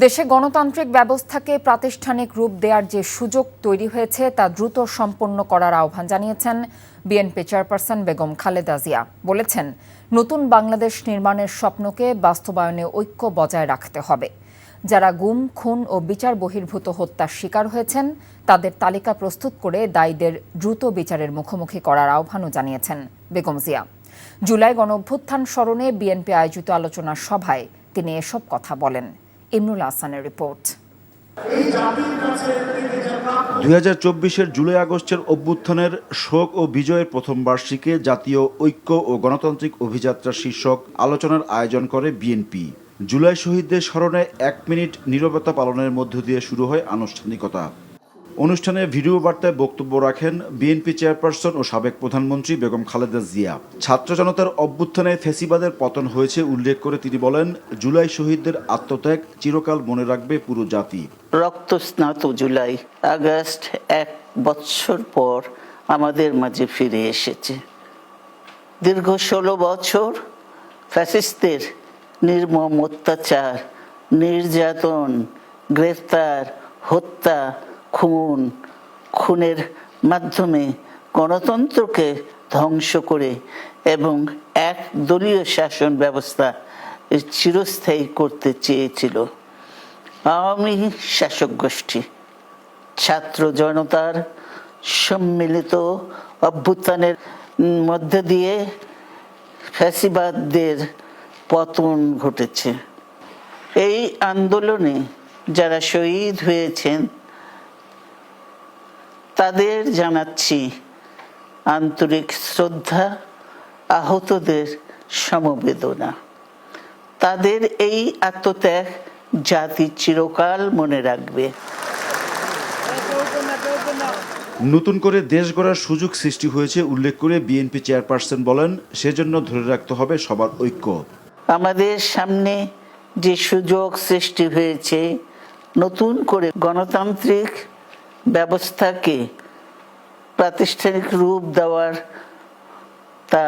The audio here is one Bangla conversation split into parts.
দেশে গণতান্ত্রিক ব্যবস্থাকে প্রাতিষ্ঠানিক রূপ দেওয়ার যে সুযোগ তৈরি হয়েছে তা দ্রুত সম্পন্ন করার আহ্বান জানিয়েছেন বিএনপি চেয়ারপারসন বেগম খালেদা জিয়া। বলেছেন, নতুন বাংলাদেশ নির্মাণের স্বপ্নকে বাস্তবায়নে ঐক্য বজায় রাখতে হবে। যারা গুম, খুন ও বিচার বহির্ভূত হত্যার শিকার হয়েছেন তাদের তালিকা প্রস্তুত করে দায়ীদের দ্রুত বিচারের মুখোমুখি করার আহ্বানও জানিয়েছেন বেগম জিয়া। জুলাই গণঅভ্যুত্থান স্মরণে বিএনপি আয়োজিত আলোচনা সভায় তিনি এসব কথা বলেন। ইমরুল হাসানের রিপোর্ট। 2024-এর জুলাই আগস্টের অভ্যুত্থানের শোক ও বিজয়ের প্রথম বার্ষিকে জাতীয় ঐক্য ও গণতান্ত্রিক অভিযাত্রা শীর্ষক আলোচনার আয়োজন করে বিএনপি। জুলাই শহীদদের স্মরণে 1 মিনিট নীরবতা পালনের মধ্য দিয়ে শুরু হয় আনুষ্ঠানিকতা। অনুষ্ঠানে ভিডিও বার্তায় বক্তব্য রাখেন বিএনপি চেয়ারপারসন ও সাবেক প্রধানমন্ত্রী বেগম খালেদা জিয়া। ছাত্র জনতার অভ্যুত্থানে ফ্যাসিবাদের পতন হয়েছে উল্লেখ করে তিনি বলেন, জুলাই শহীদদের আত্মত্যাগ চিরকাল মনে রাখবে পুরো জাতি। রক্তস্নাত জুলাই আগস্ট 1 বছর পর আমাদের মাঝে ফিরে এসেছে। দীর্ঘ 16 বছর ফ্যাসিস্টদের নির্মম অত্যাচার, নির্যাতন, গ্রেফতার, হত্যা, খুনের মাধ্যমে গণতন্ত্রকে ধ্বংস করে এবং এক দলীয় শাসন ব্যবস্থা চিরস্থায়ী করতে চেয়েছিল আওয়ামী শাসক গোষ্ঠী। ছাত্র জনতার সম্মিলিত অভ্যুত্থানের মধ্যে দিয়ে ফ্যাসিবাদদের পতন ঘটেছে। এই আন্দোলনে যারা শহীদ হয়েছেন তাদের জানাচ্ছি আন্তরিক শ্রদ্ধা, আহতদের সমবেদনা। তাদের এই আত্মত্যাগ জাতি চিরকাল মনে রাখবে। নতুন করে দেশ গড়ার সুযোগ সৃষ্টি হয়েছে উল্লেখ করে বিএনপি চেয়ারপারসন বলেন, সেজন্য ধরে রাখতে হবে সবার ঐক্য। আমাদের সামনে যে সুযোগ সৃষ্টি হয়েছে নতুন করে গণতান্ত্রিক ব্যবস্থাকে প্রাতিষ্ঠানিক রূপ দেওয়ার, তা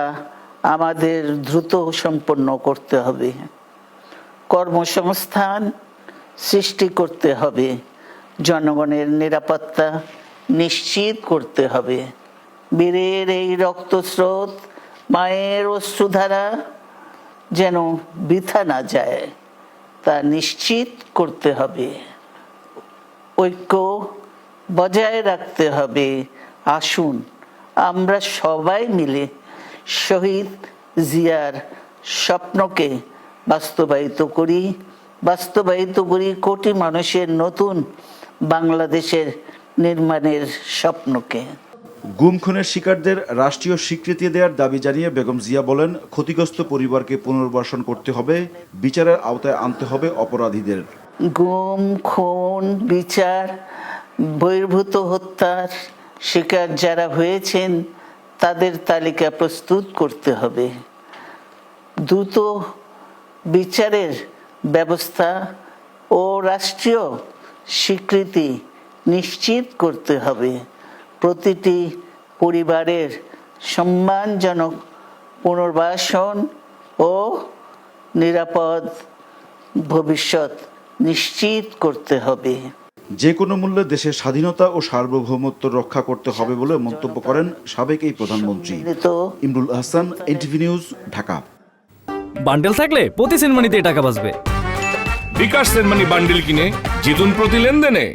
আমাদের দ্রুত সম্পন্ন করতে হবে। কর্মসংস্থান সৃষ্টি করতে হবে, জনগণের নিরাপত্তা নিশ্চিত করতে হবে। বীরের এই রক্তস্রোত, মায়ের অশ্রুধারা যেন বৃথা না যায় তা নিশ্চিত করতে হবে। ঐক্য বজায় রাখতে হবে। আসুন আমরা সবাই মিলে শহীদ জিয়ার স্বপ্নকে বাস্তবায়িত করি কোটি মানুষের নতুন বাংলাদেশের নির্মাণের স্বপ্নকে। গুম খুনের শিকারদের রাষ্ট্রীয় স্বীকৃতি দেওয়ার দাবি জানিয়ে বেগম জিয়া বলেন, ক্ষতিগ্রস্ত পরিবারকে পুনর্বাসন করতে হবে, বিচারের আওতায় আনতে হবে অপরাধীদের। গুম, খুন, বিচার বহির্ভূত হত্যার শিকার যারা হয়েছেন তাদের তালিকা প্রস্তুত করতে হবে। দ্রুত বিচারের ব্যবস্থা ও রাষ্ট্রীয় স্বীকৃতি নিশ্চিত করতে হবে। প্রতিটি পরিবারের সম্মানজনক পুনর্বাসন ও নিরাপদ ভবিষ্যৎ নিশ্চিত করতে হবে। যে কোনো মূল্যে দেশের স্বাধীনতা ও সার্বভৌমত্ব রক্ষা করতে হবে বলে মন্তব্য করেন সাবেক এই প্রধানমন্ত্রী। Imrul Hasan, NTV news, Dhaka. Bundle থাকলে প্রতি সেনমানিতে টাকা বাঁচবে। বিকাশ সেনমানি বান্ডেল কিনে জিতুন প্রতি লেনদেনে।